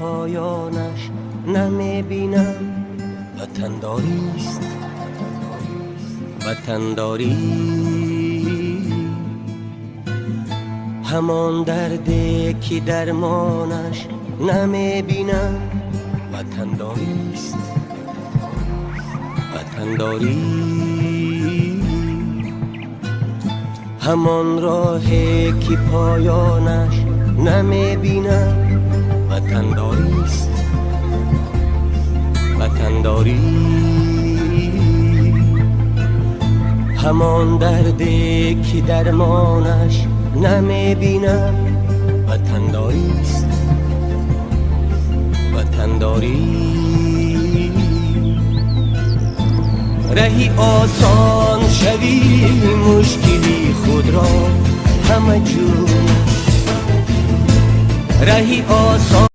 پایانش نمیبینم. وطنداریست وطنداری، همان دردی که درمانش نمیبینم. وطنداریست وطنداری، همان راهی که پایانش نمیبینم. وطنداریست وطنداری، همان دردی که درمانش نمیبینم. وطنداریست وطنداری، رهی آسان شوی مشکلی خود را همه جو، رهی آسان